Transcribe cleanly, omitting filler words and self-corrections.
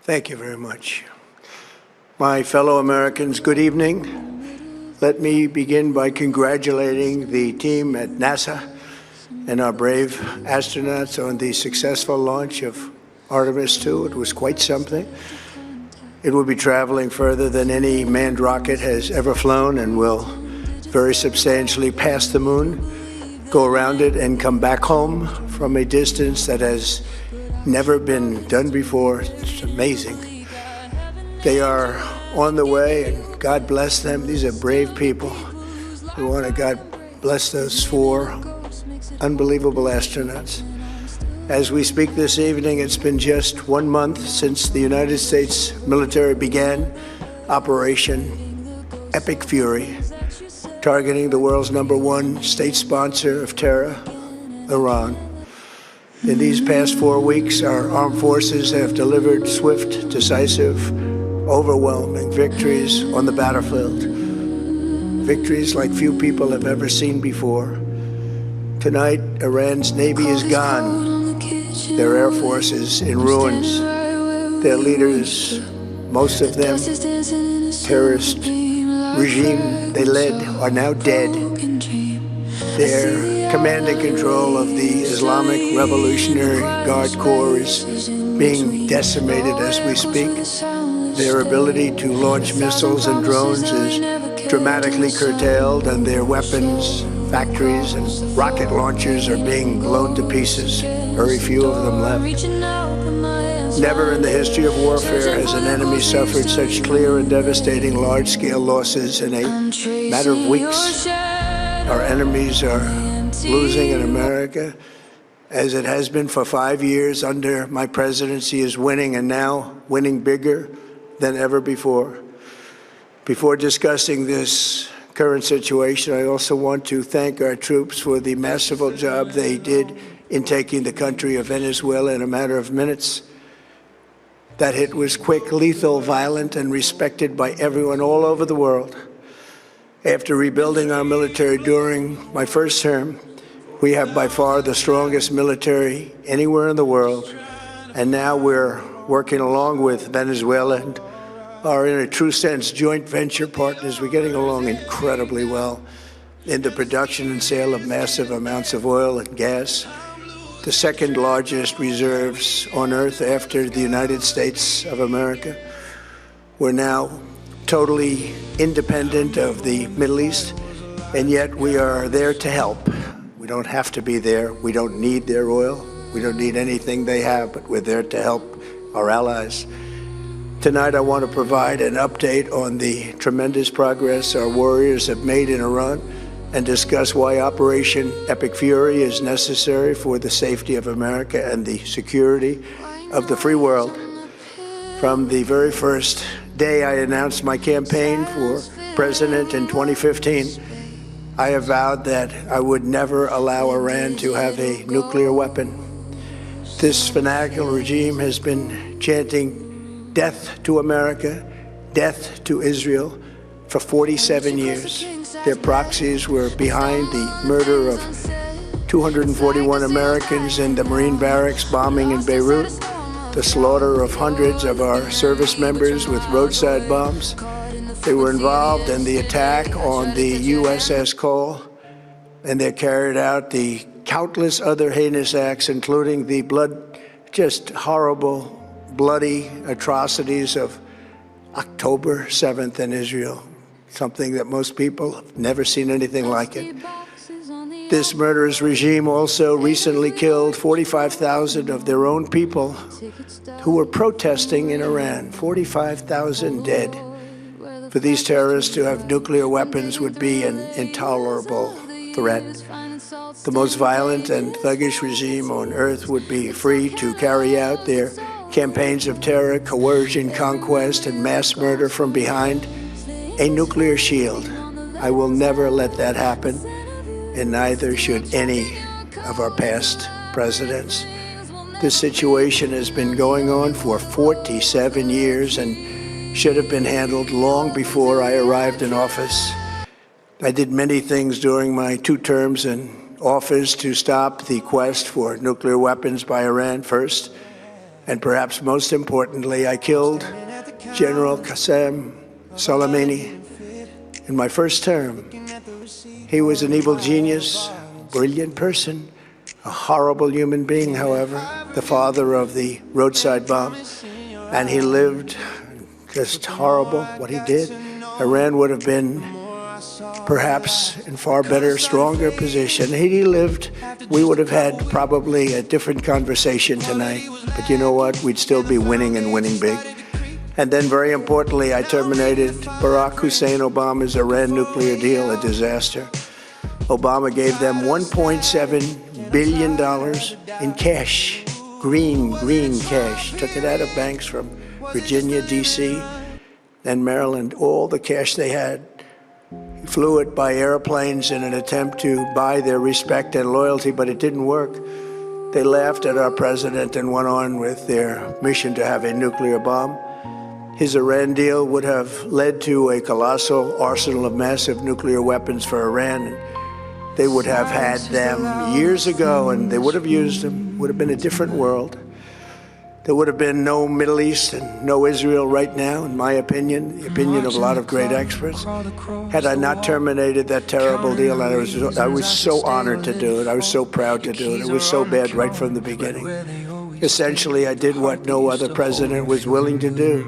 Thank you very much. My fellow Americans, good evening. Let me begin by congratulating the team at NASA and our brave astronauts on the successful launch of Artemis II. It was quite something. It will be traveling further than any manned rocket has ever flown and will very substantially pass the moon, go around it, and come back home from a distance that has never been done before. It's amazing. They are on the way, and God bless them. These are brave people. We want to God bless those four unbelievable astronauts. As we speak this evening, it's been just 1 month since the United States military began Operation Epic Fury, targeting the world's #1 state sponsor of terror, Iran. In these past 4 weeks, our armed forces have delivered swift, decisive, overwhelming victories on the battlefield. Victories like few people have ever seen before. Tonight, Iran's Navy is gone. Their Air Force is in ruins. Their leaders, most of them terrorist regime they led, are now dead. Their command and control of the Islamic Revolutionary Guard Corps is being decimated as we speak. Their ability to launch missiles and drones is dramatically curtailed, and their weapons, factories, and rocket launchers are being blown to pieces. Very few of them left. Never in the history of warfare has an enemy suffered such clear and devastating large-scale losses in a matter of weeks. Our enemies are losing, in America, as it has been for 5 years under my presidency, is winning, and now winning bigger than ever before. Before discussing this current situation, I also want to thank our troops for the masterful job they did in taking the country of Venezuela in a matter of minutes. That hit was quick, lethal, violent, and respected by everyone all over the world. After rebuilding our military during my first term, we have by far the strongest military anywhere in the world. And now we're working along with Venezuela and are, in a true sense, joint venture partners. We're getting along incredibly well in the production and sale of massive amounts of oil and gas, the second largest reserves on Earth after the United States of America. We're now totally independent of the Middle East, and yet we are there to help. We don't have to be there. We don't need their oil. We don't need anything they have, but we're there to help our allies. Tonight, I want to provide an update on the tremendous progress our warriors have made in Iran and discuss why Operation Epic Fury is necessary for the safety of America and the security of the free world. From the very first day I announced my campaign for president in 2015, I have vowed that I would never allow Iran to have a nuclear weapon. This fanatical regime has been chanting death to America, death to Israel for 47 years. Their proxies were behind the murder of 241 Americans in the Marine barracks bombing in Beirut, the slaughter of hundreds of our service members with roadside bombs. They were involved in the attack on the USS Cole, and they carried out the countless other heinous acts, including the just horrible, bloody atrocities of October 7th in Israel, something that most people have never seen anything like it. This murderous regime also recently killed 45,000 of their own people who were protesting in Iran. 45,000 dead. For these terrorists to have nuclear weapons would be an intolerable threat. The most violent and thuggish regime on earth would be free to carry out their campaigns of terror, coercion, conquest, and mass murder from behind a nuclear shield. I will never let that happen, and neither should any of our past presidents. This situation has been going on for 47 years and should have been handled long before I arrived in office. I did many things during my 2 terms in office to stop the quest for nuclear weapons by Iran. First, And perhaps most importantly, I killed General Qasem Soleimani in my first term. He was an evil genius, brilliant person, a horrible human being, however, the father of the roadside bomb. And he lived just horrible what he did. Iran would have been perhaps in far better, stronger position. Had he lived, we would have had probably a different conversation tonight. But you know what? We'd still be winning and winning big. And then, very importantly, I terminated Barack Hussein Obama's Iran nuclear deal, a disaster. Obama gave them $1.7 billion in cash, green cash. Took it out of banks from Virginia, D.C., and Maryland, all the cash they had. He flew it by airplanes in an attempt to buy their respect and loyalty, but it didn't work. They laughed at our president and went on with their mission to have a nuclear bomb. His Iran deal would have led to a colossal arsenal of massive nuclear weapons for Iran. They would have had them years ago, and they would have used them. It would have been a different world. There would have been no Middle East and no Israel right now, in my opinion, the opinion of a lot of great experts. Had I not terminated that terrible deal, I was so honored to do it. I was so proud to do it. It was so bad right from the beginning. Essentially, I did what no other president was willing to do.